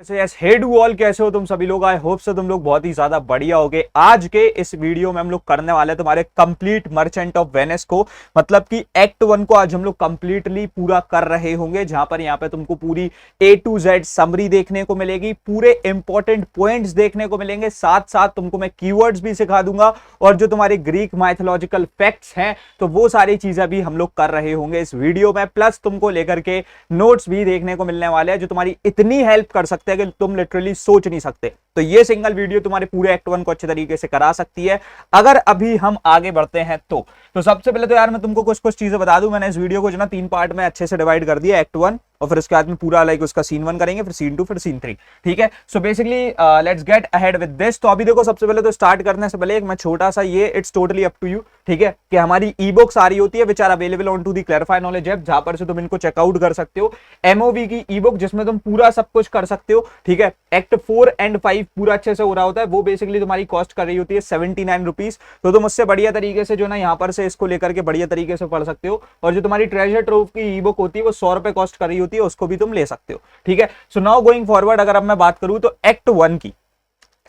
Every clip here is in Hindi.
हे डू ऑल, कैसे हो तुम सभी लोग। आई होप से तुम लोग बहुत ही ज्यादा बढ़िया होगे। आज के इस वीडियो में हम लोग करने वाले तुम्हारे कंप्लीट मर्चेंट ऑफ वेनिस को, मतलब कि एक्ट 1 को आज हम लोग कंप्लीटली पूरा कर रहे होंगे, जहां पर यहाँ पे तुमको पूरी A to Z समरी देखने को मिलेगी, पूरे इंपॉर्टेंट पॉइंट्स देखने को मिलेंगे, साथ साथ तुमको मैं कीवर्ड्स भी सिखा दूंगा और जो तुम्हारे ग्रीक माइथोलॉजिकल फैक्ट्स हैं तो वो सारी चीजें भी हम लोग कर रहे होंगे इस वीडियो में। प्लस तुमको लेकर के नोट्स भी देखने को मिलने वाले हैं जो तुम्हारी इतनी हेल्प कर सकते हैं कि तुम लिटरली सोच नहीं सकते। तो ये सिंगल वीडियो तुम्हारे पूरे एक्ट 1 को अच्छे तरीके से करा सकती है अगर अभी हम आगे बढ़ते हैं तो सबसे पहले तो यार मैं तुमको कुछ चीजें बता दूं। मैंने इस वीडियो को जो ना 3 पार्ट में अच्छे से डिवाइड कर दिया, एक्ट 1 और फिर उसके बाद में पूरा लाइक उसका सीन 1 करेंगे, फिर सीन 2, फिर सीन 3। ठीक है, so basically let's get ahead with this. तो अभी देखो, सबसे पहले तो स्टार्ट करने से पहले एक मैं छोटा सा ये it's totally up to you, ठीक है, कि हमारी ई बुक्स आ रही होती है which are available on to the Clarify Knowledge app, जहां पर से तुम इनको चेकआउट कर सकते हो। एमओवी की ई बुक जिसमें तुम पूरा सब कुछ कर सकते हो। ठीक है, एक्ट 4 एंड 5 पूरा अच्छे से हो रहा होता है, वो बेसिकली तुम्हारी कॉस्ट कर रही होती है 79 रुपीज। तो तुम उससे बढ़िया तरीके से जो ना यहाँ पर से इसको लेकर के बढ़िया तरीके से पढ़ सकते हो। और जो तुम्हारी ट्रेजर ट्रोव की ई बुक होती है वो 100 रुपए कॉस्ट कर रही होती है, उसको भी तुम ले सकते हो। ठीक है, सो नाउ गोइंग फॉरवर्ड अगर अब मैं बात करूं तो एक्ट 1 की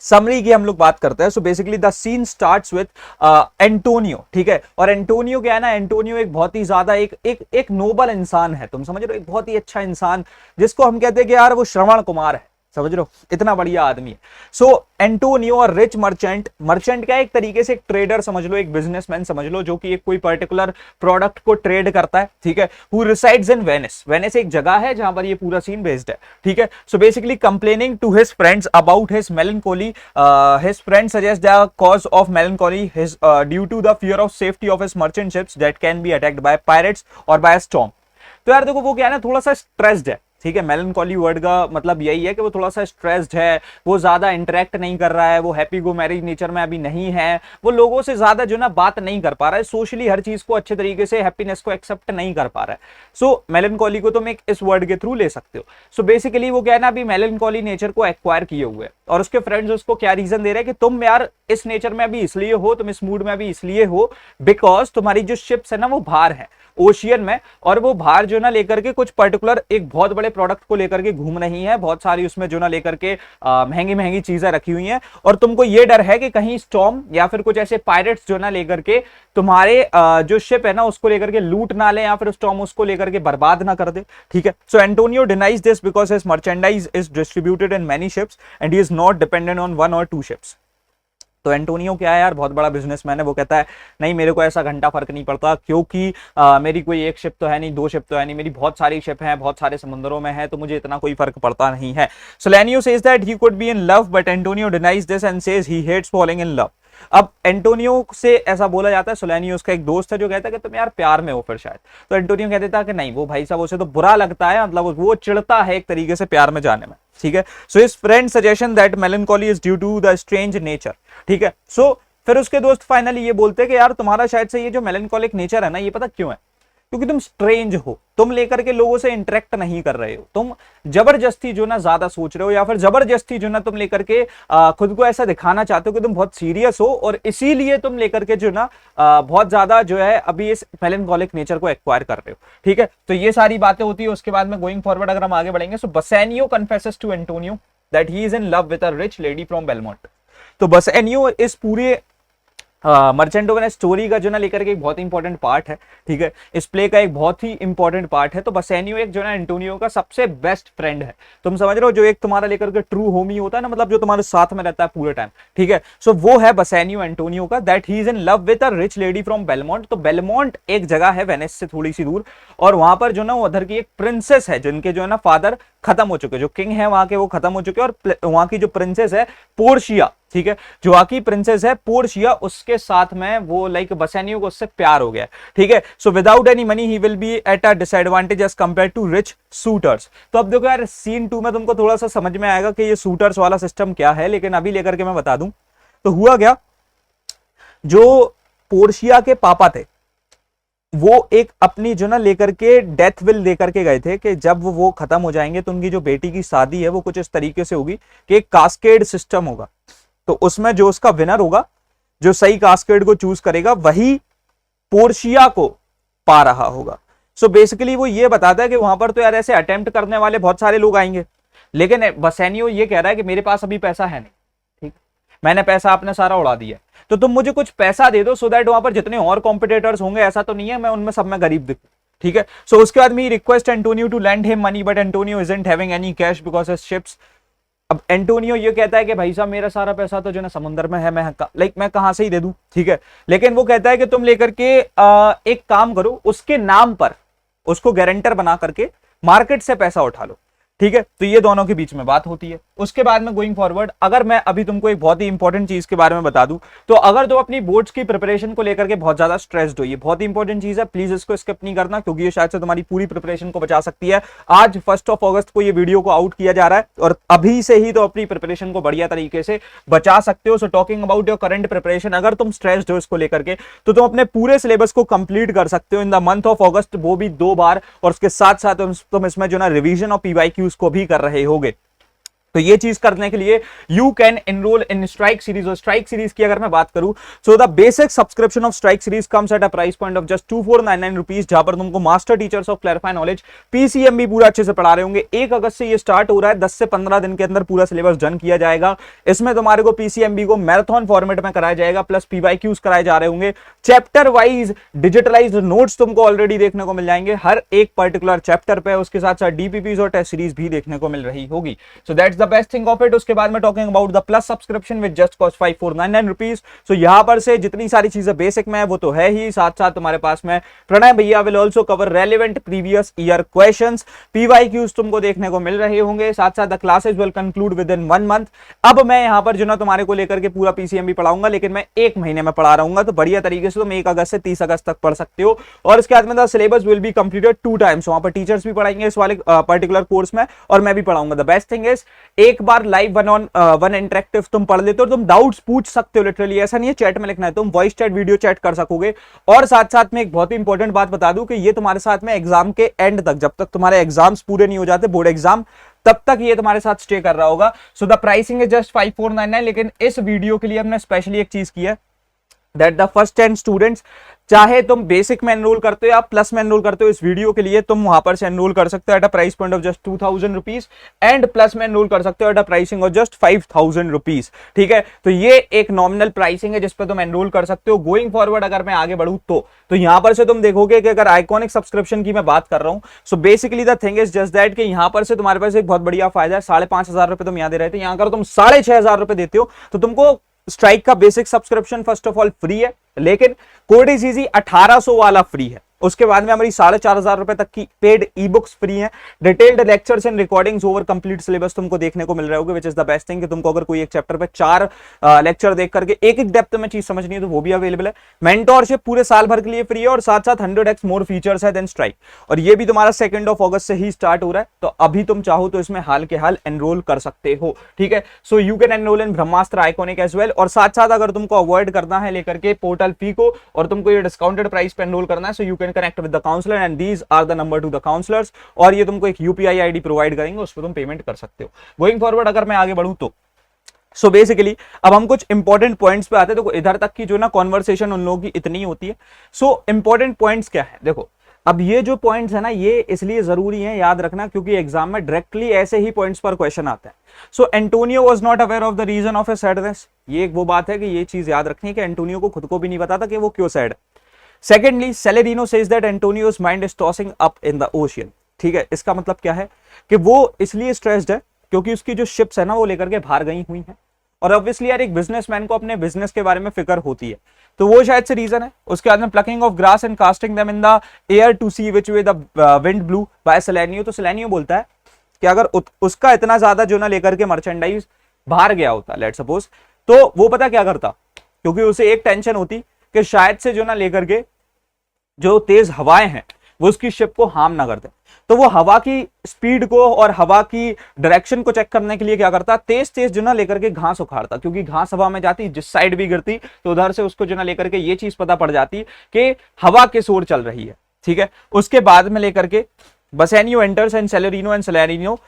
समरी की हम लोग बात करते हैं। So basically the scene starts with Antonio. ठीक है, और एंटोनियो क्या है ना, एंटोनियो एक बहुत ही ज्यादा एक नोबल इंसान है, तुम समझ रहे हो, एक बहुत ही अच्छा इंसान जिसको हम कहते हैं कि यार वो श्रवण कुमार है, समझ रहे हो, इतना बढ़िया आदमी है। सो एंटोनियो और रिच मर्चेंट, मर्चेंट क्या है, एक तरीके से एक ट्रेडर समझ लो, एक बिजनेसमैन समझ लो, जो कि एक कोई पर्टिकुलर प्रोडक्ट को ट्रेड करता है। ठीक है, who resides in Venice. Venice एक जगह है जहां पर ये पूरा सीन बेस्ड है। ठीक है, so basically complaining to his friends about his melancholy, his friend suggest the cause of melancholy his due to the fear of safety of his merchant ships that can be attacked by pirates और बाय स्टॉर्म। तो यार देखो, वो क्या है ना, थोड़ा सा स्ट्रेस्ड है। ठीक है, मेलनकॉली वर्ड का मतलब यही है कि वो थोड़ा सा स्ट्रेस्ड है, वो ज्यादा इंटरेक्ट नहीं कर रहा है, वो हैप्पी गो मैरिज नेचर में अभी नहीं है, वो लोगों से ज्यादा जो ना बात नहीं कर पा रहा है, सोशली हर चीज को अच्छे तरीके से हैप्पीनेस को एक्सेप्ट नहीं कर पा रहा है। सो मेलनकॉली को तुम एक इस वर्ड के थ्रू ले सकते हो। सो बेसिकली वो क्या है ना, अभी मेलनकॉली नेचर को एक्वायर किए हुए है और उसके फ्रेंड्स उसको क्या रीजन दे रहे हैं कि तुम यार इस नेचर में अभी इसलिए हो, तुम इस मूड में अभी इसलिए हो बिकॉज तुम्हारी जो शिप्स है ना वो बाहर है ओशियन में, और वो बाहर जो ना लेकर के कुछ पर्टिकुलर एक बहुत बड़े प्रोडक्ट को लेकर के घूम रही है, बहुत सारी उसमें जो ना लेकर के महंगी महंगी चीजें रखी हुई हैं, और तुमको ये डर है कि कहीं स्टॉर्म या फिर कुछ ऐसे पायरेट्स जो ना लेकर के तुम्हारे जो शिप है ना उसको लेकर के लूट ना ले, या फिर स्टॉर्म उसको लेकर के बर्बाद ना कर दे। ठीक है, so Antonio denies this because his merchandise is distributed in many ships and he is not dependent on 1 or 2 ships. तो एंटोनियो क्या है यार, बहुत बड़ा बिजनेसमैन है, वो कहता है नहीं मेरे को ऐसा घंटा फर्क नहीं पड़ता, क्योंकि मेरी कोई एक शिप तो है नहीं, 2 शिप तो है नहीं, मेरी बहुत सारी शिप हैं, बहुत सारे समुद्रों में है, तो मुझे इतना कोई फर्क पड़ता नहीं है। Solanio says that he could be in love but Antonio denies this and says he hates falling in love. अब एंटोनियो से ऐसा बोला जाता है, सोलेनियो उसका एक दोस्त है जो कहता है कि तुम यार प्यार में हो फिर शायद, तो एंटोनियो कह देता है कि नहीं वो भाई साहब उसे तो बुरा लगता है, मतलब वो चिढ़ता है एक तरीके से प्यार में जाने में। ठीक है, so his friend suggestion that melancholy is due to the strange nature. ठीक है, सो फिर उसके दोस्त फाइनली ये बोलते हैं कि यार तुम्हारा शायद से ये जो मेलनकॉलिक नेचर है ना, ये पता क्यों है, क्योंकि तुम स्ट्रेंज हो, तुम लेकर के लोगों से इंटरेक्ट नहीं कर रहे हो, तुम जबरदस्ती जो ना ज्यादा सोच रहे हो, या फिर जबरदस्ती जो ना तुम लेकर के खुद को ऐसा दिखाना चाहते हो कि तुम बहुत सीरियस हो, और इसीलिए तुम लेकर के जो ना बहुत ज्यादा जो है अभी इस मेलनकॉलिक नेचर को एक्वायर कर रहे हो। ठीक है, तो ये सारी बातें होती है। उसके बाद में गोइंग फॉरवर्ड अगर हम आगे बढ़ेंगे, so Bassanio confesses to Antonio that he is in love with a rich lady from Belmont. तो बसेनियो इस पूरे मर्चेंट ऑफ वेनिस स्टोरी का जो ना लेकर के एक बहुत इंपॉर्टेंट पार्ट है। ठीक है, इस प्ले का एक बहुत ही इंपॉर्टेंट पार्ट है। तो बसेनियो एक जो ना एंटोनियो का सबसे बेस्ट फ्रेंड है, तुम समझ रहे हो, जो एक तुम्हारा लेकर के ट्रू होमी होता है ना, मतलब जो तुम्हारे साथ में रहता है पूरे टाइम। ठीक है, सो वो है बसेनियो एंटोनियो का, that he is in love with a rich lady from Belmont. तो बेलमोंट एक जगह है वेनिस से थोड़ी सी दूर, और वहां पर जो ना उधर की एक प्रिंसेस है जिनके जो है ना फादर खत्म हो चुके, जो किंग है वहां के वो खत्म हो चुके, और वहां की जो प्रिंसेस है पोर्शिया, ठीक है, जो वहां की प्रिंसेस है पोर्शिया, उसके साथ में वो लाइक बसेनियो को उससे प्यार हो गया। ठीक है, so without any money he will be at a disadvantage as compare to rich suitors. तो अब देखो यार, सीन 2 में तुमको थोड़ा सा समझ में आएगा कि ये सूटर्स वाला सिस्टम क्या है, लेकिन अभी लेकर के मैं बता दूं। तो हुआ क्या, जो पोर्शिया के पापा थे वो एक अपनी जो ना लेकर के डेथ विल लेकर के गए थे कि जब वो खत्म हो जाएंगे तो उनकी जो बेटी की शादी है वो कुछ इस तरीके से होगी कि एक कास्केड सिस्टम होगा, तो उसमें जो उसका विनर होगा, जो सही कास्केड को चूज करेगा, वही पोर्शिया को पा रहा होगा। सो बेसिकली वो ये बताता है कि वहां पर तो यार ऐसे अटेम्प्ट करने वाले बहुत सारे लोग आएंगे, लेकिन बसेनियो ये कह रहा है कि मेरे पास अभी पैसा है नहीं, ठीक, मैंने पैसा अपना सारा उड़ा दिया, तो तुम मुझे कुछ पैसा दे दो सो दैट वहां पर जितने और कॉम्पिटिटर्स होंगे, ऐसा तो नहीं है मैं उनमें सब में गरीब दिखूं, ठीक है। सो उसके बाद में request Antonio to lend him money but Antonio isn't having any cash because his ships. अब एंटोनियो ये कहता है कि भाई साहब मेरा सारा पैसा तो जो ना समुद्र में है, मैं कहां से ही दे दूं, ठीक है। लेकिन वो कहता है कि तुम लेकर के एक काम करो, उसके नाम पर उसको गारंटर बना करके मार्केट से पैसा उठा लो, ठीक है। तो ये दोनों के बीच में बात होती है। उसके बाद में गोइंग फॉरवर्ड, अगर मैं अभी तुमको एक बहुत ही इंपॉर्टेंट चीज के बारे में बता दूं, तो अगर तुम अपनी बोर्ड्स की प्रिपरेशन को लेकर के बहुत ज्यादा स्ट्रेस्ड हो, ये बहुत ही इंपॉर्टेंट चीज है, प्लीज इसको स्किप नहीं करना, क्योंकि ये शायद से तुम्हारी पूरी प्रिपरेशन को बचा सकती है। आज 1 अगस्त को ये वीडियो को आउट किया जा रहा है और अभी से ही तो अपनी प्रिपरेशन को बढ़िया तरीके से बचा सकते हो। So talking about your current preparation, अगर तुम स्ट्रेस्ड हो इसको लेकर के, तो तुम अपने पूरे सिलेबस को कंप्लीट कर सकते हो इन द मंथ ऑफ अगस्त, वो भी 2 बार, और उसके साथ साथ तुम इसमें जो ना रिवीजन और पीवाईक्यूज को भी कर रहे होगे। तो ये चीज करने के लिए you can enrol in strike series. और स्ट्राइक सीरीज की अगर मैं बात करूं, so the basic subscription of strike series comes at a price point of just 2499 rupees, जहां पर तुमको master teachers of clarify knowledge PCMB पूरा अच्छे से पढ़ा रहे होंगे। 1 अगस्त से ये स्टार्ट हो रहा है, 10 से 15 दिन के अंदर पूरा सिलेबस डन किया जाएगा। इसमें तुम्हारे को पीसीएमबी को मैराथन फॉर्मेट में कराया जाएगा, प्लस पीवाईक्यूज कराए जा रहे होंगे। चैप्टर वाइज डिजिटलाइज्ड नोट्स तुमको ऑलरेडी देखने को मिल जाएंगे हर एक पर्टिकुलर चैप्टर पे, उसके साथ साथ डीपीपीज और टेस्ट सीरीज भी देखने को मिल रही होगी। So that's the best thing of it. उसके बाद में talking about the plus subscription with just cost 5499 rupees. So यहां पर से जितनी सारी चीजें बेसिक में है वो तो है ही, साथ साथ तुम्हारे पास में प्रणय भैया will also cover relevant previous year questions, PYQs तुमको देखने को मिल रहे होंगे, साथ साथ the classes will conclude with in 1 month. अब मैं यहां पर जो ना तुम्हारे को लेकर के पूरा पीसीएमबी पढ़ाऊंगा, लेकिन मैं 1 महीने में पढ़ा रहूंगा, तो बढ़िया तरीके से तुम 1 अगस्त से 30 अगस्त तक पढ़ सकते हो। और इसके बाद में the syllabus will be completed 2 times, वहां पर टीचर्स भी पढ़ाएंगे इस वाले पर्टिकुलर कोर्स में और मैं भी पढ़ाऊंगा। द बेस्ट थिंग इज एक बार लाइव 1-on-1 इंटरेक्टिव तुम पढ़ लेते हो, तुम डाउट्स पूछ सकते हो, लिटरली ऐसा नहीं है चैट में लिखना है, तुम वॉइस चैट वीडियो चैट कर सकोगे। और साथ साथ में एक बहुत ही इंपॉर्टेंट बात बता दूं कि ये तुम्हारे साथ में एग्जाम के एंड तक, जब तक तुम्हारे एग्जाम्स पूरे नहीं हो जाते बोर्ड एग्जाम, तब तक ये तुम्हारे साथ स्टे कर रहा होगा। So the pricing is just 5499। लेकिन इस वीडियो के लिए हमने स्पेशली एक चीज की है, दैट द फर्स्ट 10 स्टूडेंट्स, चाहे तुम बेसिक में एनरोल करते हो या प्लस में एनरोल करते हो, इस वीडियो के लिए तुम वहां पर से एनरोल कर सकते हो at a price point of just 2000 rupees, and plus में एनरोल कर सकते हो at a pricing of just 5000 rupees, ठीक है। तो ये एक नॉमिनल प्राइसिंग है जिस पर तुम एनरोल कर सकते हो। गोइंग फॉरवर्ड अगर मैं आगे बढ़ूं तो यहां पर से तुम देखोगे कि अगर आइकॉनिक सब्सक्रिप्शन की मैं बात कर रहा हूं, सो basically the thing is just that कि यहां पर से तुम्हारे पास एक बहुत बढ़िया फायदा है। 5500 रुपए तुम यहां दे रहे थे, यहां अगर तुम 6500 रुपए देते हो तो तुमको स्ट्राइक का basic subscription first of all free है, लेकिन कोड इज इजी 1800 वाला फ्री है। उसके बाद में हमारी 4500 रुपए तक की पेड ई बुक्स फ्री हैं। Detailed lectures and recordings over complete syllabus तुमको देखने को मिल रहे होंगे, which is the best thing कि तुमको अगर कोई एक चैप्टर पे 4 लेक्चर देख करके एक डेप्थ में चीज समझनी है तो वो भी अवेलेबल है। मेंटोरशिप पूरे साल भर के लिए फ्री है और साथ साथ 100x मोर फीचर्स है देन स्ट्राइक, और ये भी तुम्हारा 2 अगस्त से ही स्टार्ट हो रहा है। तो अभी तुम चाहो तो इसमें हाल के हाल एनरोल कर सकते हो, ठीक है। So you can enrol in Brahmastra iconic as well. और साथ साथ अगर तुमको अवॉइड करना है लेकर के पोर्टल फी को और तुमको ये डिस्काउंटेड प्राइस पे एनरोल करना है, so you can connect with the counsellor and these are the number to the counsellors, और ये तुमको एक यूपीआई आईडी प्रोवाइड करेंगे, उस पर तुम पेमेंट कर सकते हो। गोइंग फॉरवर्ड अगर मैं आगे बढ़ूं तो सो बेसिकली अब हम कुछ इंपॉर्टेंट पॉइंट्स पे आते हैं। देखो इधर तक की जो ना कॉन्वर्सेशन उन लोगों की इतनी होती है। सो इंपॉर्टेंट पॉइंट्स क्या है, देखो अब ये जो पॉइंट्स है ना ये इसलिए जरूरी है याद रखना क्योंकि एग्जाम में डायरेक्टली ऐसे ही पॉइंट्स पर क्वेश्चन आते हैं। So Antonio was not aware of the reason of his sadness, ये एक वो बात है कि ये चीज याद रखनी है कि एंटोनियो को खुद को भी नहीं पता था कि वो क्यों सैड है। Secondly Salarino says that Antonio's mind is tossing up in the ocean, ठीक है। इसका मतलब क्या है कि वो इसलिए स्ट्रेस्ड है क्योंकि उसकी जो शिप्स है ना वो लेकर के बाहर गई हुई हैं, और ऑब्वियसली यार एक बिजनेसमैन को अपने बिजनेस के बारे में फिक्र होती है, तो वो शायद से रीजन है। उसके बाद में plucking of grass and casting them in the air to see which way the wind blew by Solanio. तो सेलेनियो बोलता है कि अगर उसका इतना ज्यादा जो ना लेकर के मर्चेंडाइज बाहर गया होता लेट सपोज, तो वो पता क्या करता, क्योंकि उसे एक टेंशन होती कि शायद से जो ना लेकर के जो तेज हवाएं हैं वो उसकी शिप को हार्म ना करते, तो वो हवा की स्पीड को और हवा की डायरेक्शन को चेक करने के लिए क्या करता, तेज तेज जो ना लेकर के घास उखाड़ता, क्योंकि घास हवा में जाती जिस साइड भी गिरती तो उधर से उसको जो ना लेकर के ये चीज पता पड़ जाती कि हवा किस ओर चल रही है, ठीक है। उसके बाद में लेकर के Bassanio enters and Salarino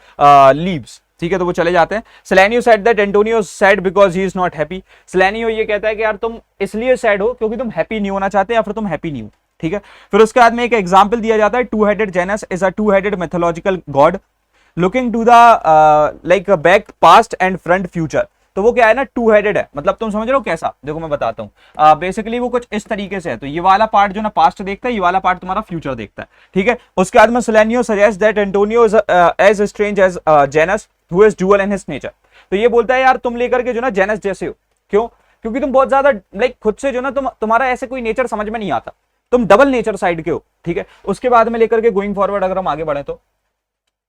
leaves, ठीक है, तो वो चले जाते हैं। Solanio said that Antonio sad because he is not happy. Solanio ये कहता है कि यार तुम इसलिए सैड हो क्योंकि तुम हैप्पी नहीं होना चाहते या फिर तुम हैप्पी नहीं हो, ठीक है। फिर उसके बाद में एक एग्जांपल दिया जाता है, two headed Janus is a two headed mythological god. Looking to the like back past and front future. तो वो क्या है ना, टू हेडेड है, मतलब तुम समझ रहे हो कैसा, देखो मैं बताता हूँ। बेसिकली वो कुछ इस तरीके से है, तो ये वाला पार्ट जो ना पास्ट देखता है, ये वाला पार्ट तुम्हारा फ्यूचर देखता है, ठीक है। उसके बाद में Solanio suggest that Antonio is as strange as Janus who is dual in his nature. तो ये बोलता है यार तुम लेकर के जो ना जेनस जैसे हो, क्यों, क्योंकि तुम बहुत ज्यादा लाइक खुद से जो ना तुम्हारा ऐसे कोई नेचर समझ में नहीं आता, तुम डबल नेचर साइड के हो, ठीक है। उसके बाद में लेकर के गोइंग फॉरवर्ड अगर हम आगे बढ़े तो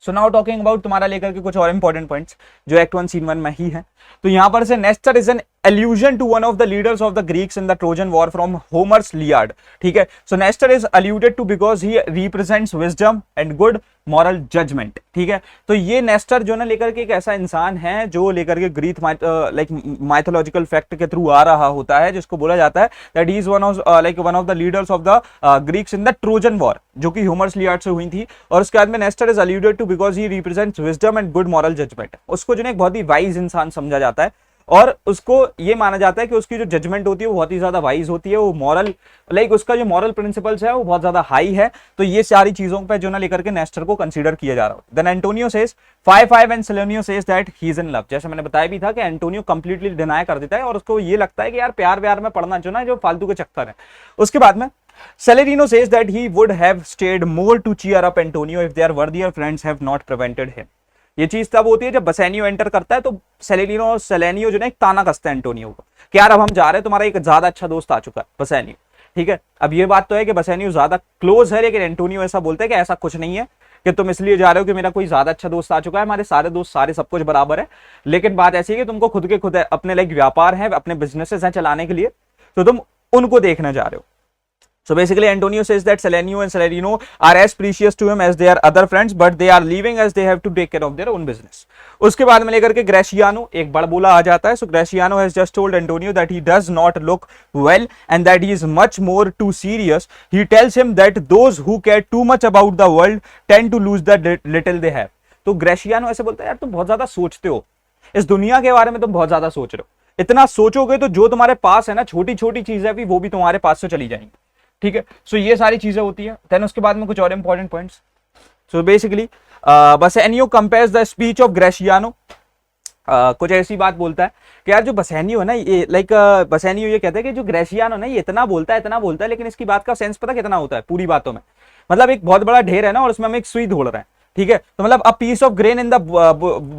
सो नाउ टॉकिंग अबाउट तुम्हारा लेकर के कुछ और इंपॉर्टेंट पॉइंट्स जो एक्ट 1 सीन 1 में ही है। तो यहां पर से Nestor is an allusion to one of the leaders of the Greeks in the Trojan War from Homer's Iliad, ठीक है। So Nestor is alluded to because he represents wisdom and good moral judgment, ठीक है। तो ये नेस्टर जो ना लेकर के एक ऐसा इंसान है जो लेकर के ग्रीक लाइक माइथोलॉजिकल फैक्ट के थ्रू आ रहा होता है, जिसको बोला जाता है that he is one of the leaders of the Greeks in the Trojan war, जो कि होमर्स लियाड से हुई थी। और उसके बाद में Nestor is alluded to because he represents wisdom and good moral judgment। उसको जो ना एक बहुत ही वाइज इंसान समझा जाता है, और उसको ये माना जाता है कि उसकी जो जजमेंट होती है वो बहुत ही ज्यादा वाइज होती है, वो मॉरल लाइक उसका जो मॉरल प्रिंसिपल्स है वो बहुत ज्यादा हाई है। तो ये सारी चीजों पे जो ना लेकर के नेस्टर को कंसीडर किया जा रहा है। Then Antonio says 5 and Solanio says that he is in love. जैसे मैंने बताया भी था कि एंटोनियो कंप्लीटली डिनाई कर देता है और उसको ये लगता है कि यार प्यार व्यार में पढ़ना जो ना जो फालतू के चक्कर है। उसके बाद में Celerino says that he would have stayed more to cheer up Antonio if their worthier friends have not prevented him। ये चीज तब होती है जब बसेनियो एंटर करता है, तो सेलेनियो जो ना एक ताना कसता है एंटोनियो को कि यार अब हम जा रहे हैं, तुम्हारा एक ज्यादा अच्छा दोस्त आ चुका है बसेनियो, ठीक है। अब ये बात तो है कि बसेनियो ज्यादा क्लोज है, लेकिन एंटोनियो ऐसा बोलता है कि ऐसा कुछ नहीं है कि तुम इसलिए जा रहे हो कि मेरा कोई ज्यादा अच्छा दोस्त आ चुका है, हमारे सारे दोस्त सारे सब कुछ बराबर है, लेकिन बात ऐसी है कि तुमको खुद के खुद अपने लाइक व्यापार है, अपने बिजनेसेस हैं चलाने के लिए, तो तुम उनको देखने जा रहे हो। So basically Antonio says that Selenio and Celerino are as precious to him as their other friends, but they are leaving as they have to take care of their own business। उसके बाद में लेकर के ग्रेशियानो एक बड़बोला आ जाता है। So Graciano has just told Antonio that he does not look well and that he is much more too serious। He tells him that those who care too much about the world tend to lose the little they have। तो ग्रेशियानो ऐसे बोलता है यार तुम बहुत ज्यादा सोचते हो, इस दुनिया के बारे में तुम बहुत ज्यादा सोच रहे हो, इतना सोचोगे तो जो तुम्हारे पास है ना छोटी छोटी चीजें भी वो भी तुम्हारे पास से चली जाएंगी, ठीक है। सो ये सारी चीजें होती है। देन उसके बाद में कुछ और important points. So basically Bassanio compares the speech of Gratiano. कुछ ऐसी बात बोलता है कि यार जो बसेनियो है ना, ये लाइक बसेनियो ये कहता है कि जो ग्रेशियानो ना ये इतना बोलता है, लेकिन इसकी बात का सेंस पता कितना होता है पूरी बातों में। मतलब एक बहुत बड़ा ढेर है ना और उसमें हम एक सुई ढोल रहे हैं, ठीक है। तो मतलब a piece of grain in the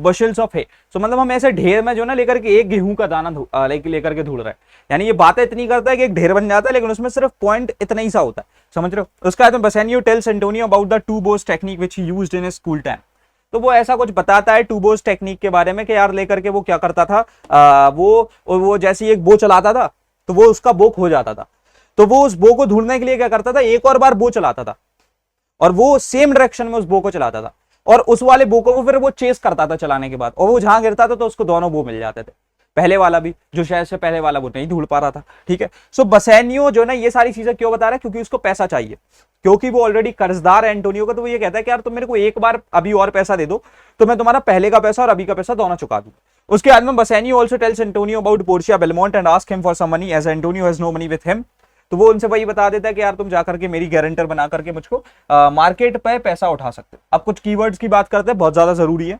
bushels of hay. So मतलब हम ऐसे ढेर में जो ना लेकर के एक गेहूं का दाना लेकर के ढूंढ रहे हैं, यानी ये बातें इतनी करता है कि एक ढेर बन जाता है, लेकिन उसमें सिर्फ पॉइंट इतना ही सा होता है, समझ रहे हो। उसके बाद में Bassanio tells Antonio about the two bows technique which he used in his school time. तो वो ऐसा कुछ बताता है टू बोस टेक्निक के बारे में कि यार लेकर के वो क्या करता था, वो जैसे एक बो चलाता था तो वो उसका बो खो जाता था, तो वो उस बो को ढूंढने के लिए क्या करता था, एक और बार बो चलाता था और वो सेम डायरेक्शन में उस बो को चलाता था, और उस वाले बो को फिर वो चेस करता था चलाने के बाद, और वो जहां गिरता था तो उसको दोनों बो मिल जाते थे, पहले वाला भी जो शायद से पहले वाला वो नहीं ढूंढ पा रहा था, ठीक है। सो बसेनियो जो ना ये सारी चीजें क्यों बता रहा है, क्योंकि उसको पैसा चाहिए, क्योंकि वो ऑलरेडी कर्जदार है एंटोनियो का। तो वो ये कहता है कि यार तुम मेरे को एक बार अभी और पैसा दे दो तो मैं तुम्हारा पहले का पैसा और अभी का पैसा दोनों चुका दूं। उसके बाद में Bassanio also tells Antonio about Portia Belmont and ask him for some money as Antonio has no money with him. तो वो उनसे वही बता देता है कि यार तुम जाकर के मेरी गारंटर बना करके मुझको मार्केट पे पैसा उठा सकते हो। अब कुछ कीवर्ड्स की बात करते हैं, बहुत ज्यादा जरूरी है।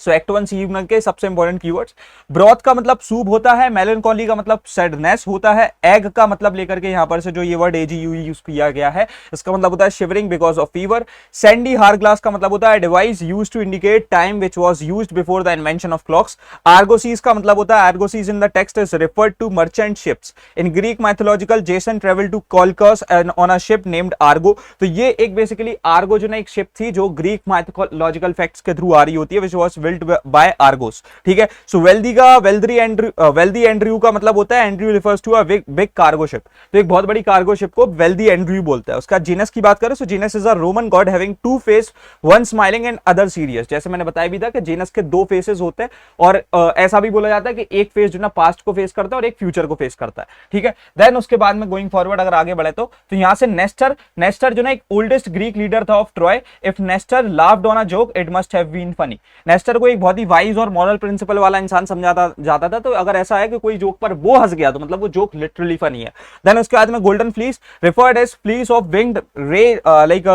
सो एक्ट 1 सीन के सबसे इंपॉर्टेंट कीवर्ड्स, ब्रॉथ का मतलब सूप होता है, मेलनकॉली का मतलब सैडनेस होता है, एग का मतलब लेकर के यहाँ पर से जो ये वर्ड एजीयू यूज किया गया है इसका मतलब होता है shivering because of fever, sandy hour glass का मतलब होता है device used to indicate time which was used before the invention of clocks, argosies का मतलब होता है argosies in the text is referred to merchant ships in Greek mythological Jason travel to Colchis on a ship named Argo. तो ये एक बेसिकली आर्गो जो ना एक शिप थी जो ग्रीक माइथोलॉजिकल फैक्ट्स के थ्रू आ रही होती है which was built by Argos, ठीक है। सो वेल्दी एंड्रयू का मतलब होता है, Andrew refers to a big cargo ship, तो एक बहुत बड़ी कार्गो शिप को वेल्दी एंड्रयू बोलता है। उसका जीनस की बात करें, so Janus is a Roman god having two face, one smiling and other serious. जैसे मैंने बताया भी था कि जीनस के दो फेसेस होते हैं, और ऐसा भी बोला जाता है कि एक फेस जो ना पास्ट को फेस करता है और एक फ्यूचर को फेस करता है, ठीक है। देन उसके बाद में गोइंग फॉरवर्ड अगर आगे बढ़े तो यहां से नेस्टर जो ना एक ओल्डेस्ट ग्रीक लीडर था of Troy. If Nestor laughed on a joke it must have been funny. Nestor को एक बहुत ही वाइज और मॉरल प्रिंसिपल वाला इंसान समझाता जाता था, तो अगर ऐसा है कि कोई जोक पर वो हंस गया तो मतलब वो जोक लिटरली फनी है। देन उसके बाद में golden fleece referred as fleece of winged ray like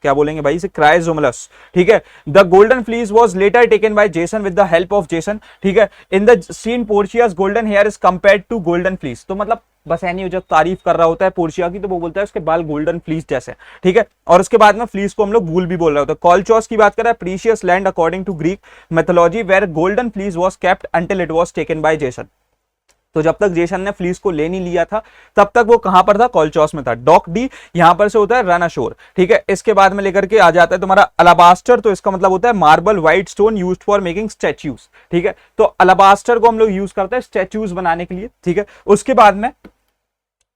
क्या बोलेंगे भाई इसे, क्राइजोमलस, ठीक है। The golden fleece was later taken by Jason with the help of Jason, ठीक है। In the scene Portia's golden hair is compared to golden fleece, तो मतलब बसैनियो जब तारीफ कर रहा होता है पोर्शिया की तो वो बोलता है उसके बाल गोल्डन फ्लीस जैसे, ठीक है। और उसके बाद में फ्लीस को हम लोग वूल भी बोल रहे होते हैं। कॉलचॉस की बात कर रहा है, precious land according to Greek mythology where golden fleece was kept until it was taken by Jason, तो जब तक जेसन ने फ्लीस को ले नहीं लिया था तब तक वो कहां पर था, कॉलचॉस में था। डॉक डी यहां पर से होता है रन अशोर, ठीक है। इसके बाद में लेकर के आ जाता है तुम्हारा अलाबास्टर, तो इसका मतलब होता है marble white stone used for making statues, ठीक है। तो अलाबास्टर को हम लोग यूज करते हैं स्टैच्यूज बनाने के लिए, ठीक है। उसके बाद में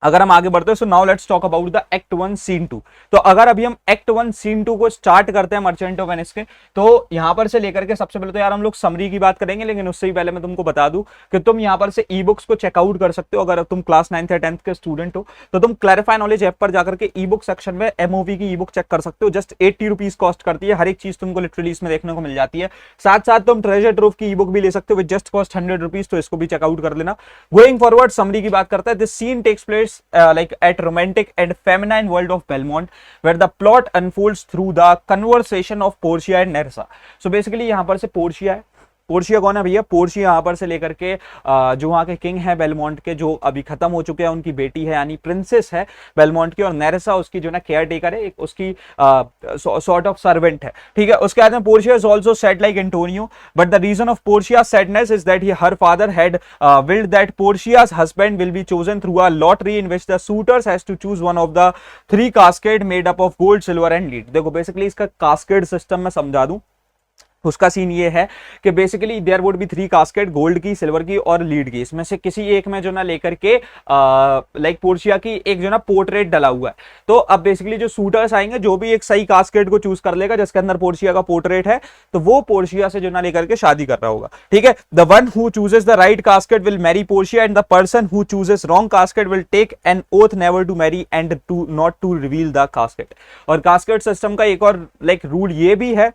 अगर हम आगे बढ़ते हैं, so now let's talk about the act 1 scene 2। तो अगर अभी हम एक्ट 1 सीन 2 को स्टार्ट करते हैं मर्चेंट ऑफ वेनिस के, तो यहां पर से लेकर के सबसे पहले तो यार हम लोग समरी की बात करेंगे, लेकिन उससे ही पहले मैं तुमको बता दूं कि तुम यहां पर से ई बुक्स को चेकआउट कर सकते हो। अगर तुम क्लास 9th या 10th के स्टूडेंट हो तो तुम क्लैरिफाई नॉलेज ऐप पर जाकर के ई बुक सेक्शन में एमओवी की ई बुक चेक कर सकते हो। जस्ट 80 रुपीज कॉस्ट करती है, हर एक चीज तुमको लिटरली इसमें देखने को मिल जाती है। साथ साथ तुम ट्रेजर ट्रूफ की ई बुक भी ले सकते हो विद जस्ट कॉस्ट 100 रुपीज, तो इसको भी चेकआउट कर लेना। गोइंग फॉरवर्ड समरी की बात करता है, this scene takes place like at romantic and feminine world of Belmont, where the plot unfolds through the conversation of Portia and Nerissa. So basically यहाँ पर से पोर्शिया है। पोर्शिया कौन है भैया, पोर्शिया यहाँ पर से लेकर के जो वहाँ के किंग है बेलमोंट के, जो अभी खत्म हो चुके हैं, उनकी बेटी है यानी प्रिंसेस है बेलमोंट की, और नेरेसा उसकी जो ना केयर टेकर है, एक उसकी सॉर्ट ऑफ सर्वेंट है, ठीक है। उसके बाद में Portia is also sad like Antonio, but the reason of Portia sadness is that her father had willed that Portia's husband will be chosen through a lottery in which the suitors has to choose one of the 3 cascade made up of gold, silver and lead। देखो बेसिकली इसका कास्केड सिस्टम मैं समझा दूं, उसका सीन ये है कि basically there would be 3 casket, gold की, सिल्वर की और लीड की, इसमें से किसी एक में जो ना लेकर के लाइक पोर्शिया की एक जो ना पोर्ट्रेट डला हुआ है। तो अब बेसिकली जो शूटर्स आएंगे, जो भी एक सही कास्केट को चूज कर लेगा जिसके अंदर पोर्शिया का पोर्ट्रेट है, तो वो पोर्शिया से जो ना लेकर के शादी कर रहा होगा, ठीक है। The one who chooses the right casket will marry Portia and the person who chooses wrong casket will take an oath never to marry and to not to reveal the casket. और कास्केट सिस्टम का एक और लाइक रूल ये भी है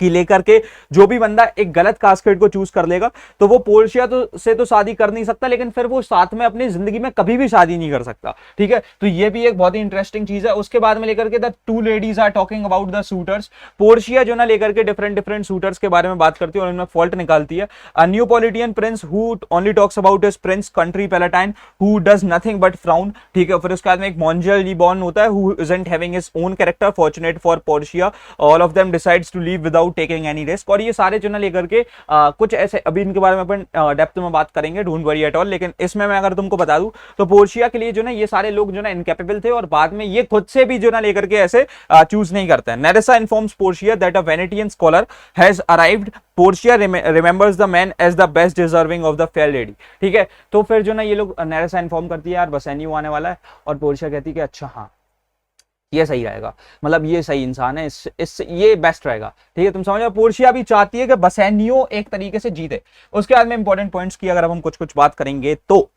कि लेकर के जो भी बंदा एक गलत कास्केट को चूज कर लेगा तो वो पोर्शिया से तो शादी कर नहीं सकता, लेकिन फिर वो साथ में अपनी जिंदगी में कभी भी शादी नहीं कर सकता, ठीक है। तो ये भी एक बहुत ही इंटरेस्टिंग चीज है। उसके बाद में लेकर के the 2 ladies are talking about the suitors. Portia जो ना लेकर के डिफरेंट शूटर्स के बारे में बात करती है और इनमें फॉल्ट निकालती है। A Neapolitan prince who only talks about his prince country Palatine who does nothing but frown, ठीक है। फिर उसके बाद में एक मॉन्जल लीबॉर्न होता है who isn't having his own character, fortunate for Portia, all of them decides to leave without taking any risk. और ये सारे जो ना लेकर के कुछ ऐसे, अभी इनके बारे में अपन डेप्थ में बात करेंगे, डोंट वरी एट ऑल, लेकिन इसमें मैं अगर तुमको बता दूं तो पोर्शिया के लिए जो ना ये सारे लोग जो ना इनकैपेबल थे और बाद में ये खुद से भी जो ना लेकर के ऐसे चूज नहीं करते हैं। Nerissa informs Portia that a Venetian scholar has arrived, Portia remembers the man as the best deserving of the fair lady, ठीक है। तो फिर जो ना ये लोग, नेरेसा इन्फॉर्म करती है यार बसैनियो आने वाला है, और पोर्शिया कहती है कि अच्छा हाँ ये सही रहेगा, मतलब ये सही इंसान है, इस ये बेस्ट रहेगा, ठीक है। तुम समझो, पोर्शिया भी चाहती है कि बसैनियो एक तरीके से जीते। उसके बाद में इंपॉर्टेंट पॉइंट्स की अगर हम कुछ बात करेंगे तो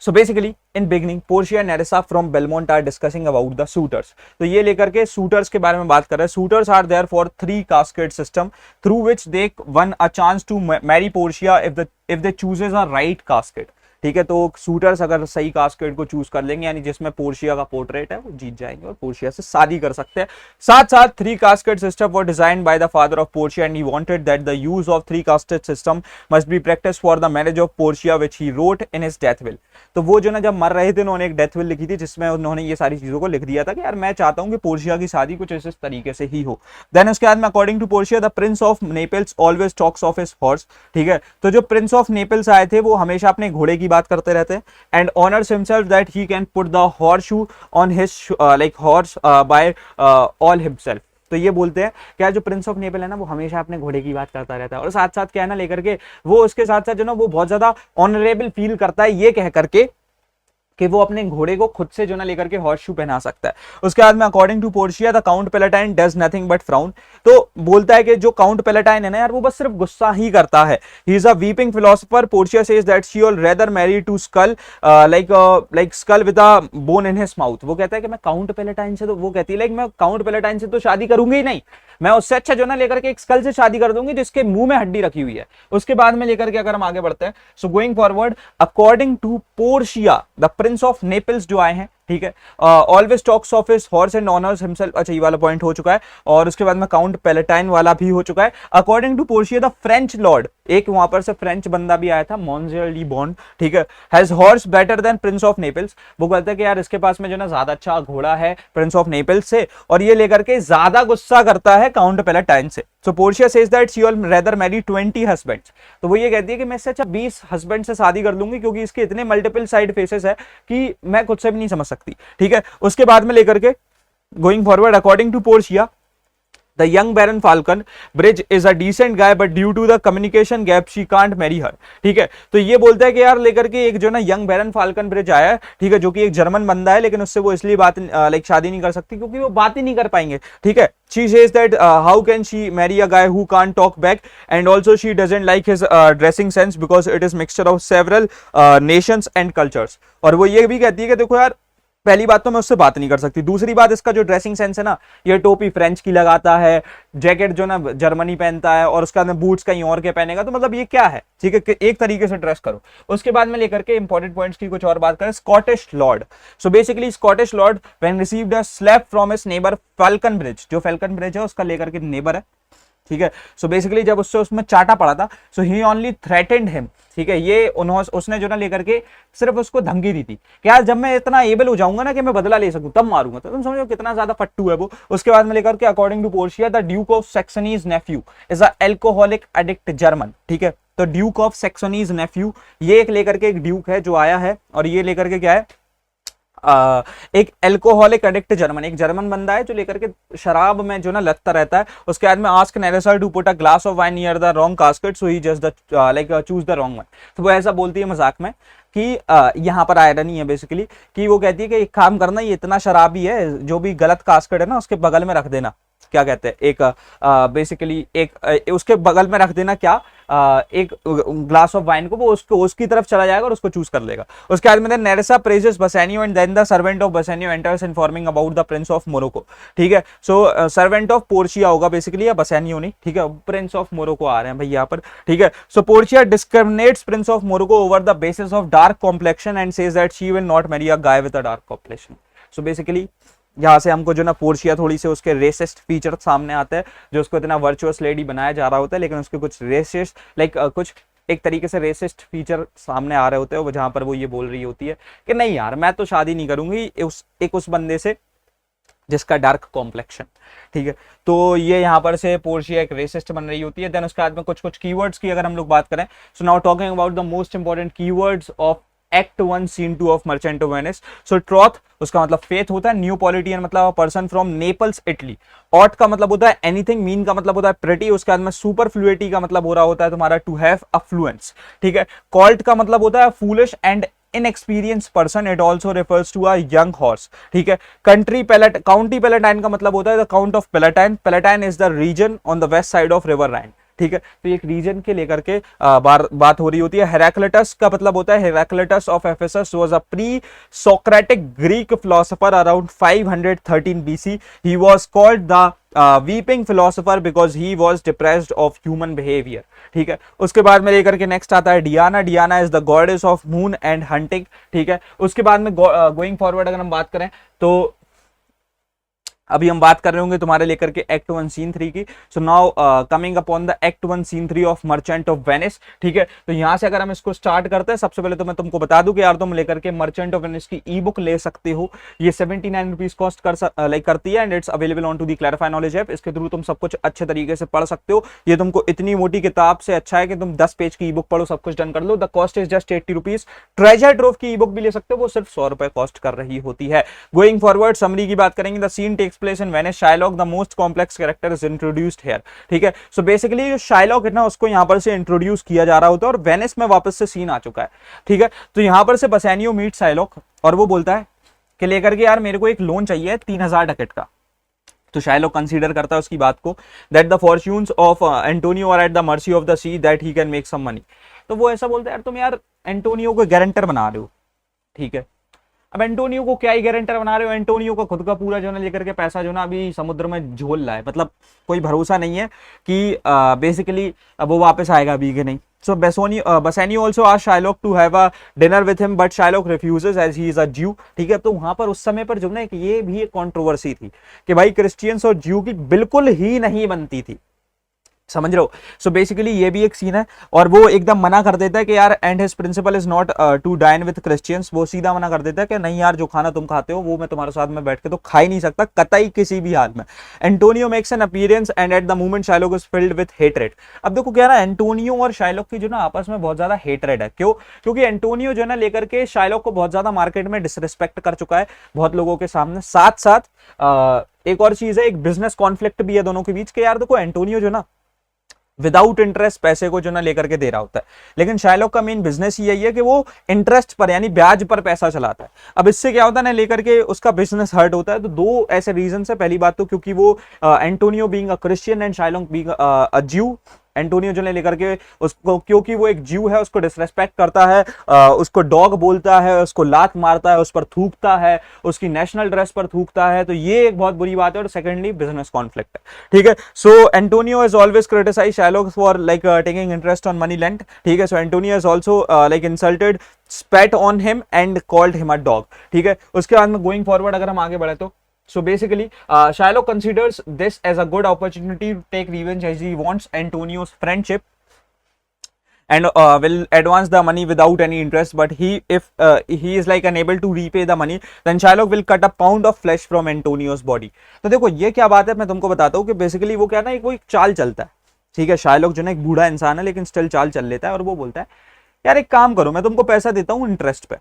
so basically in beginning Portia and Nerissa from Belmont are discussing about the suitors. तो ये लेकर के शूटर्स के बारे में बात कर रहे हैं। Suitors are there for 3 cascade system through which they won a chance to marry Portia if they chooses a right casket, ठीक है। तो शूटर्स अगर सही कास्केट को चूज कर लेंगे यानी जिसमें पोर्शिया का पोर्ट्रेट है, वो जीत जाएंगे और पोर्शिया से शादी कर सकते हैं। साथ साथ 3 casket system were designed by the father of Portia and he wanted that the use of 3 casket system must be practice for the marriage of Portia which he wrote in his death will. तो वो जो ना जब मर रहे थे उन्होंने एक डेथ विल लिखी थी जिसमें उन्होंने ये सारी चीजों को लिख दिया था कि यार मैं चाहता हूं कि पोर्शिया की शादी कुछ इस तरीके से ही हो। देन उसके बाद में according to Portia the prince of Naples always talks of his horse, ठीक है। तो जो प्रिंस ऑफ नेपल्स आए थे वो हमेशा अपने घोड़े की बात करते रहते हैं and honors himself that he can put the horseshoe on his like horse by all himself। तो ये बोलते हैं कि जो प्रिंस ऑफ नेपल है ना वो हमेशा अपने घोड़े की बात करता रहता है, और साथ साथ क्या है ना लेकर के वो उसके साथ साथ जो ना वो बहुत ज्यादा ऑनरेबल फील करता है ये कह करके कि वो अपने घोड़े को खुद से जो ना लेकर के हॉर्स शू पहना सकता है। उसके बाद में according to Portia the count Palatine does nothing but frown. तो बोलता है कि जो काउंट पैलेटाइन है ना यार वो बस सिर्फ गुस्सा ही करता है। He is a weeping philosopher. Portia says that she will rather marry to skull like skull with a bone in his mouth. वो कहता है कि मैं काउंट पैलेटाइन से, तो वो कहती है लाइक मैं काउंट पैलेटाइन से तो शादी करूंगी ही नहीं, मैं उससे अच्छा जो ना लेकर के एक स्कल से शादी कर दूंगी जिसके मुंह में हड्डी रखी हुई है। उसके बाद में लेकर के अगर हम आगे बढ़ते हैं, so going forward according to Portia the prince of Naples जो आए हैं ठीक है। Always talks of his horse and honours himself, अच्छा ये वाला पॉइंट हो चुका है। और उसके बाद में काउंट पैलेटाइन वाला भी हो चुका है। According to Portia the French lord, एक वहां पर से फ्रेंच बंदा भी आया था, मॉन्जियल डी बॉन्ड, ठीक है, has horse better than Prince of Naples. वो कहता है कि यार इसके पास में जो ना ज्यादा अच्छा घोड़ा है प्रिंस ऑफ नेपल्स से, और ये लेकर के ज्यादा गुस्सा करता है काउंट पैलेटाइन से। So Portia says that she will rather marry 20 husbands. तो वो ये कहती है कि मैं इससे अच्छा 20 हस्बैंड से शादी कर लूंगी, क्योंकि इसके इतने मल्टीपल साइड फेसेस है कि मैं खुद से भी नहीं समझ सकती, ठीक है। उसके बाद में लेकर के going forward, according to Portia the young Baron Falcon Bridge is a decent guy but due to the communication gap she can't marry her, ठीक है। तो ये बोलता है कि यार लेकर के एक जो ना यंग बैरन फाल्कन ब्रिज आया है, ठीक है, जो कि एक जर्मन बंदा है, लेकिन उससे वो इसलिए बात लाइक शादी नहीं कर सकती क्योंकि वो बात ही नहीं कर पाएंगे, ठीक है। she says that how can she marry a guy who can't talk back and also she doesn't like his dressing sense because it is mixture of several nations and cultures। और वो ये भी कहती है कि देखो यार पहली बात तो मैं उससे बात नहीं कर सकती, दूसरी बात इसका जो ड्रेसिंग सेंस है ना, ये टोपी फ्रेंच की लगाता है, जैकेट जो ना जर्मनी पहनता है, और उसके बाद में बूट्स कहीं और के पहनेगा, तो मतलब ये क्या है, ठीक है, कि एक तरीके से ड्रेस करो। उसके बाद में लेकर के इंपॉर्टेंट पॉइंट्स की कुछ और बात करें, Scottish Lord. So basically Scottish Lord when received a slap from his neighbour falcon bridge, जो फाल्कन ब्रिज है उसका लेकर के नेबर है, ठीक है। सो बेसिकली जब उससे उसमें चाटा पड़ा था, सो ही ओनली थ्रेटेंड हिम, ठीक है, ये उसने जो ना लेकर के सिर्फ उसको धमकी दी थी कि यार जब मैं इतना एबल हो जाऊंगा ना कि मैं बदला ले सकूं तब मारूंगा। तो तुम समझो कितना ज्यादा फट्टू है वो। उसके बाद में लेकर के according to Portia the Duke of Saxony's nephew is a alcoholic addict German, ठीक है। तो ड्यूक ऑफ सैक्सनीज नेफ्यू, ये एक लेकर के एक ड्यूक है जो आया है, और ये लेकर के क्या है, एक एल्कोहलिक एडिक्ट जर्मन, एक जर्मन बंदा है जो लेकर के शराब में जो ना लगता रहता है। उसके बाद में ask Nerissa to put a glass of wine near the wrong casket so he just the like choose the wrong one. तो वो ऐसा बोलती है मजाक में कि यहाँ पर आयरनी है बेसिकली, कि वो कहती है कि एक काम करना, ये इतना शराबी है, जो भी गलत कास्केट है ना उसके बगल में रख देना, क्या कहते हैं, एक बेसिकली एक उसके बगल में रख देना, क्या एक ग्लास ऑफ वाइन को, वो उसको उसकी तरफ चला जाएगा और उसको चूज कर लेगा। उसके बाद में Nerissa praises Bassanio and then the servant of Bassanio enters informing about the prince of Morocco, ठीक है। सो सर्वेंट ऑफ पोर्शिया होगा बेसिकली, या बसेनियो नहीं, ठीक है, प्रिंस ऑफ मोरोको आ रहे हैं भाई यहाँ पर, ठीक है। So Portia discriminates prince of Morocco over the basis of dark complexion and says that she will not marry a guy with a dark complexion. So basically यहाँ से हमको जो ना पोर्शिया थोड़ी से उसके रेसिस्ट फीचर सामने आते हैं, जो उसको इतना वर्चुअस लेडी बनाया जा रहा होता है, लेकिन उसके कुछ रेसिस्ट लाइक कुछ एक तरीके से रेसिस्ट फीचर सामने आ रहे होते हैं, वो जहां पर वो ये बोल रही होती है कि नहीं यार मैं तो शादी नहीं करूंगी उस बंदे से जिसका डार्क कॉम्प्लेक्शन, ठीक है। तो ये यहाँ पर से पोर्शिया एक रेसिस्ट बन रही होती है। देन उसके बाद में कुछ कुछ कीवर्ड्स की अगर हम लोग बात करें, so now talking about the most important keywords of act 1 scene 2 of Merchant of Venice. So troth, उसका मतलब फेथ होता है, न्यूपोलिटियन मतलब person from Naples Italy, ought का मतलब होता है एनीथिंग, मीन का मतलब होता है प्रिटी, उसके बाद में सुपरफ्लुइटी का मतलब हो रहा होता है तुम्हारा टू हैव अफ्लुएंस, ठीक है। कॉल्ट का मतलब होता है foolish and inexperienced person, it also refers to a young horse, ठीक है। काउंटी पैलेटाइन का मतलब होता है the count of Palatine, Palatine is the region on the west side of river Rhine, ठीक है। तो एक रीजन के लेकर के बात हो रही होती है। हेराक्लिटस का मतलब होता है Heraclitus of Ephesus was a pre Socratic Greek philosopher around 513 BC. He was called the weeping philosopher because he was depressed of human behaviour, ठीक है। उसके बाद में लेकर के नेक्स्ट आता है Diana. Diana is the goddess of moon and hunting, ठीक है। उसके बाद में गोइंग फॉरवर्ड अगर हम बात करें तो अभी हम बात कर रहे होंगे तुम्हारे लेकर के एक्ट 1 सीन 3 की। So now coming upon the act 1 scene 3 of Merchant of Venice, ठीक है। तो यहां से अगर हम इसको स्टार्ट करते हैं, सबसे पहले तो मैं तुमको बता दूं कि यार तुम लेकर के मर्चेंट ऑफ वेनिस की ई बुक ले सकते हो। ये 79 रुपीज कॉस्ट करती है and it's available on to the Clarify Knowledge app. इसके थ्रू तुम सब कुछ अच्छे तरीके से पढ़ सकते हो। ये तुमको इतनी मोटी किताब से अच्छा है कि तुम 10 पेज की ई बुक पढ़ो, सब कुछ डन कर लो। The cost is just 80 rupees. Treasure trove की ई बुक भी ले सकते हो, वो सिर्फ 100 रुपए कॉस्ट कर रही होती है। गोइंग फॉरवर्ड समरी की बात करेंगे, the scene takes place in Venice. Shylock the most complex character is introduced here, ठीक है। सो बेसिकली जो शाइलॉक है ना उसको यहां पर से इंट्रोड्यूस किया जा रहा होता है और वेनिस में वापस से सीन आ चुका है, ठीक है। तो यहां पर से बसेनियो मीट शाइलॉक और वो बोलता है कि लेकर के यार मेरे को एक लोन चाहिए 3000 डकेट का। तो शाइलॉक कंसीडर करता है उसकी बात को, that the fortunes of Antonio are at the mercy of the sea that he can make some money. तो वो ऐसा बोलता है यार तुम यार एंटोनियो को गारंटर बना रहे हो, ठीक है। अब एंटोनियो को क्या ही गारंटर बना रहे हो, एंटोनियो का खुद का पूरा जो ना लेकर के पैसा जो ना अभी समुद्र में झोल रहा है, मतलब कोई भरोसा नहीं है कि बेसिकली अब वो वापस आएगा अभी कि नहीं, So Bassanio also asked Shylock to have a dinner with him, but Shylock refuses as he is a Jew. ठीक है, तो वहां पर उस समय पर जो ना ये भी एक कंट्रोवर्सी थी कि भाई क्रिश्चियंस और ज्यू की बिल्कुल ही नहीं बनती थी, समझ रहे हो। सो बेसिकली ये भी एक सीन है और वो एकदम मना कर देता है कि यार and his principle is not to dine with Christians, वो सीधा मना कर देता है कि नहीं यार जो खाना तुम खाते हो वो मैं तुम्हारे साथ में बैठ के तो खा ही नहीं सकता कतई किसी भी हाल में। Antonio makes an appearance and at the moment Shylock is filled with hatred. अब देखो क्या ना, एंटोनियो और शाइलॉक की जो ना आपस में बहुत ज्यादा हेट्रेड है। क्यों? क्योंकि एंटोनियो जो ना लेकर के शाइलॉक को बहुत ज्यादा मार्केट में डिसरिस्पेक्ट कर चुका है बहुत लोगों के सामने। साथ साथ एक और चीज है, एक बिजनेस कॉन्फ्लिक्ट भी है दोनों के बीच के यार देखो एंटोनियो जो ना विदाउट इंटरेस्ट पैसे को जो ना लेकर के दे रहा होता है, लेकिन शाइलॉक का मेन बिजनेस ही यही है कि वो इंटरेस्ट पर यानी ब्याज पर पैसा चलाता है। अब इससे क्या होता है ना, लेकर के उसका बिजनेस हर्ट होता है। तो दो ऐसे रीजन है, पहली बात तो क्योंकि वो Antonio being a Christian and Shylock being a ज्यू, एंटोनियो जो ने लेकर के उसको, क्योंकि वो एक ज्यू है उसको डिसरेस्पेक्ट करता है, उसको डॉग बोलता है, उसको लात मारता है, उस पर थूकता है, उसकी नेशनल ड्रेस पर थूकता है, तो ये एक बहुत बुरी बात है। और सेकेंडली बिजनेस कॉन्फ्लिक्ट है, ठीक है। So Antonio is always criticize Shylock for like taking interest on money lent, ठीक है। So Antonio is also like insulted, spat on him and called him a dog, ठीक है। उसके बाद में गोइंग फॉरवर्ड अगर हम आगे बढ़े तो so basically Shylock considers this as a good opportunity to take revenge as he wants Antonio's friendship and will advance the money without any interest, but if he is like unable to repay the money, then Shylock will cut a pound of flesh from Antonio's body। तो देखो ये क्या बात है, मैं तुमको बताता हूँ कि बेसिकली वो क्या ना, वो एक चाल चलता है, ठीक है। शाइलॉक जो ना एक बूढ़ा इंसान है लेकिन स्टिल चाल चल लेता है और वो बोलता है यार एक काम करो, मैं तुमको पैसा देता हूँ इंटरेस्ट पे,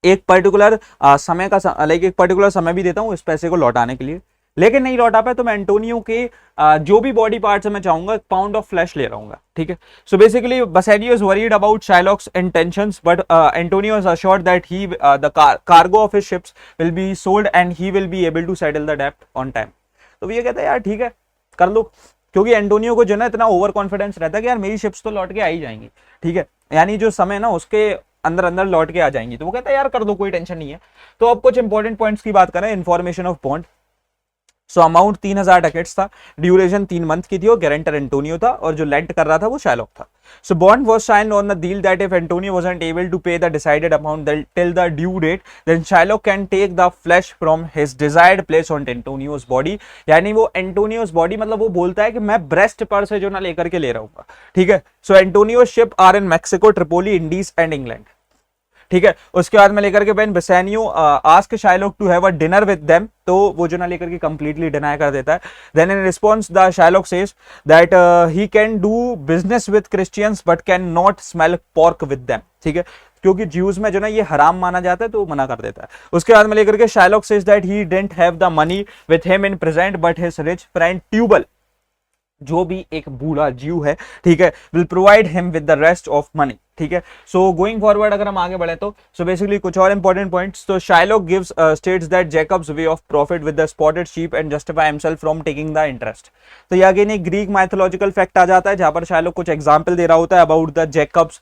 एक पर्टिकुलर समय का लाइक एक पर्टिकुलर समय भी देता हूं इस पैसे को लौटाने के लिए, लेकिन नहीं लौटा पाए तो मैं एंटोनियो के जो भी बॉडी पार्ट्स मैं चाहूंगा एक पाउंड ऑफ फ्लैश ले रहूंगा, ठीक है। So basically Bassanio is worried about Shylock's intentions, but Antonio is assured that he the cargo of his ships will be sold and he will be able to settle the डेब्ट ऑन टाइम। तो ये कहता है यार ठीक है कर लो, क्योंकि एंटोनियो को जो ना इतना ओवर कॉन्फिडेंस रहता है कि यार मेरी शिप्स तो लौट के आ ही जाएंगी, ठीक है, यानी जो समय ना उसके अंदर अंदर लौट के आ जाएंगी। तो वो कहता है यार कर दो, कोई टेंशन नहीं है। तो अब कुछ इंपॉर्टेंट पॉइंट्स की बात करें, information of bond. So amount 3000 dacoits था, ड्यूरेशन 3 मंथ की थी और गारंटर एंटोनियो था और जो लेंट कर रहा था वो शाइलॉक था। So bond was signed on the deal that if Antonio wasn't able to pay the decided amount till the due date, then Shylock can take the flesh from his desired place on Antonio's body. यानी वो एंटोनियोस बॉडी मतलब वो बोलता है कि मैं ब्रेस्ट पर से जो ना लेकर के ले रहा हूँ, ठीक है। So Antonio's ship are in Mexico, Tripoli, Indies and England, ठीक है। उसके बाद में लेकर के when Bassanio ask Shylock to have a dinner with them, तो वो जो ना लेकर के कंप्लीटली डिनाई कर देता है। Then in response the Shylock says that he can do business with Christians but can not smell pork with them, ठीक है, क्योंकि ज्यूज में जो ना ये हराम माना जाता है तो वो मना कर देता है। उसके बाद में लेकर के Shylock says that he didn't have the money with him in present but his rich friend Tubal, जो भी एक बूढ़ा ज्यू है, ठीक है, will provide him with the rest of money, ठीक है। सो गोइंग फॉरवर्ड अगर हम आगे बढ़े तो सो बेसिकली कुछ और इंपॉर्टेंट पॉइंट्स। तो Shylock gives states that Jacobs way of profit with the spotted sheep and justify himself from taking the interest. तो ये अगेन एक ग्रीक माइथोलॉजिकल फैक्ट आ जाता है जहां पर शाइलॉक कुछ एग्जांपल दे रहा होता है about the Jacobs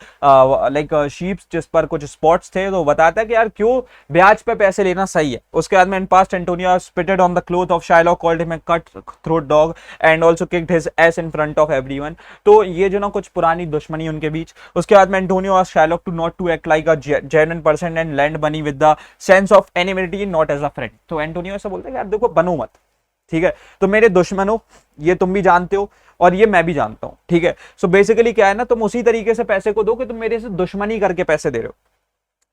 like sheeps जिस पर कुछ स्पॉट्स थे, तो बताता है कि यार क्यों ब्याज पे पैसे लेना सही है। उसके बाद में in past Antonio spitted on the cloth of Shylock, called him a cut throat dog and also kicked his ass in front of everyone. तो ये जो ना कुछ पुरानी दुश्मनी उनके बीच। उसके बाद में Antonio asked Shylock to not to act like a genuine person and lend money with the sense of enmity not as a friend। तो एंटोनियो ऐसा बोलता है कि यार देखो बनो मत, ठीक है, तो मेरे दुश्मन हो, ये तुम भी जानते हो और ये मैं भी जानता हूं, ठीक है। सो बेसिकली क्या है ना, तुम उसी तरीके से पैसे को दो कि तुम मेरे से दुश्मनी करके पैसे दे रहे हो।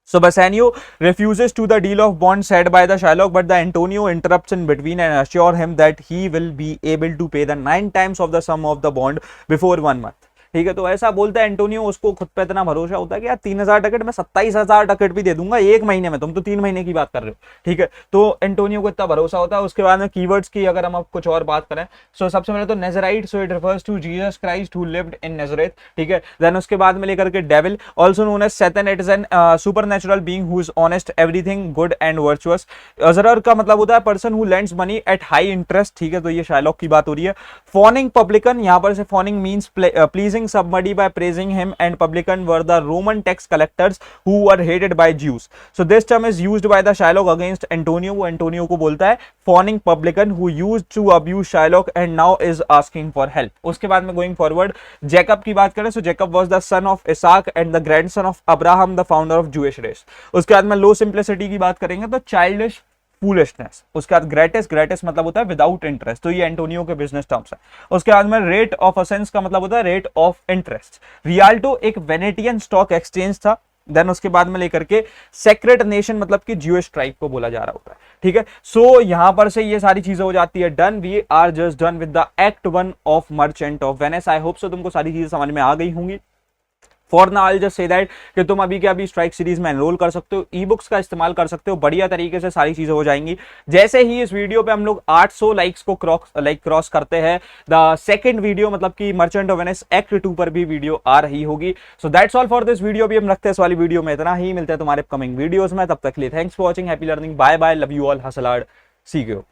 So Bassanio refuses to the deal of bond said by the Shylock, but the Antonio interrupts in between and assure him that he will be able to pay the 9 times of the sum of the bond before 1 month, ठीक है। तो ऐसा बोलता है एंटोनियो, उसको खुद पे इतना भरोसा होता है कि यार 3000 टकेट मैं 27000 टकेट भी दे दूंगा 1 महीने में, तुम तो 3 महीने की बात कर रहे हो, ठीक है। तो एंटोनियो को इतना भरोसा होता है। उसके बाद में कीवर्ड्स की अगर हम अब कुछ और बात करें, सो सबसे पहले तो Nazarite, so it refers to Jesus Christ who lived in Nazareth, ठीक है। देन उसके बाद में लेकर के devil also known as Satan, it is an supernatural being who is honest, everything good and virtuous. Usurer का मतलब होता है person who lends money at high interest, ठीक है, तो ये शाइलॉक की बात हो रही है। फॉनिंग पब्लिकन, यहां पर से fawning means pleasing accusing submody by praising him, and publican were the Roman tax collectors who were hated by Jews. So this term is used by the Shylock against Antonio. वो Antonio को बोलता है fawning publican who used to abuse Shylock and now is asking for help. उसके बाद में going forward Jacob की बात करें, so Jacob was the son of Isaac and the grandson of Abraham, the founder of Jewish race. उसके बाद में low simplicity की बात करेंगे तो childish फूलिशनेस, उसके बाद ग्रेटेस्ट मतलब होता है विदाउट इंटरेस्ट, तो ये एंटोनियो के बिजनेस टर्म्स है। उसके बाद में रेट ऑफ असेंस का मतलब होता है रेट ऑफ इंटरेस्ट। रियाल्टो एक वेनेटियन स्टॉक एक्सचेंज था। देन उसके बाद में लेकर के सेक्रेट नेशन मतलब कि ज्यूइश ट्राइब को बोला जा रहा होता है, ठीक है। सो यहां पर से ये सारी चीजें हो जाती है done. We are just done with the act 1 of Merchant of Venice. I hope so तुमको सारी चीजें समझ में आ गई होंगी। For now I just say that कि तुम अभी के अभी स्ट्राइक सीरीज में एनरोल कर सकते हो, ई बुक्स का इस्तेमाल कर सकते हो, बढ़िया तरीके से सारी चीजें हो जाएंगी। जैसे ही इस वीडियो पे हम लोग 800 लाइक्स को क्रॉस करते हैं, द सेकंड वीडियो मतलब कि मर्चेंट ऑफ वेनिस एक्ट 2 पर भी वीडियो आ रही होगी। So that's all for this video. भी हम रखते हैं इस वाली वीडियो में इतना ही, मिलते हैं तुम्हारे अपकमिंग वीडियोस में। तब तक के लिए thanks for watching, happy learning, bye bye, love you all, hustle hard, see you.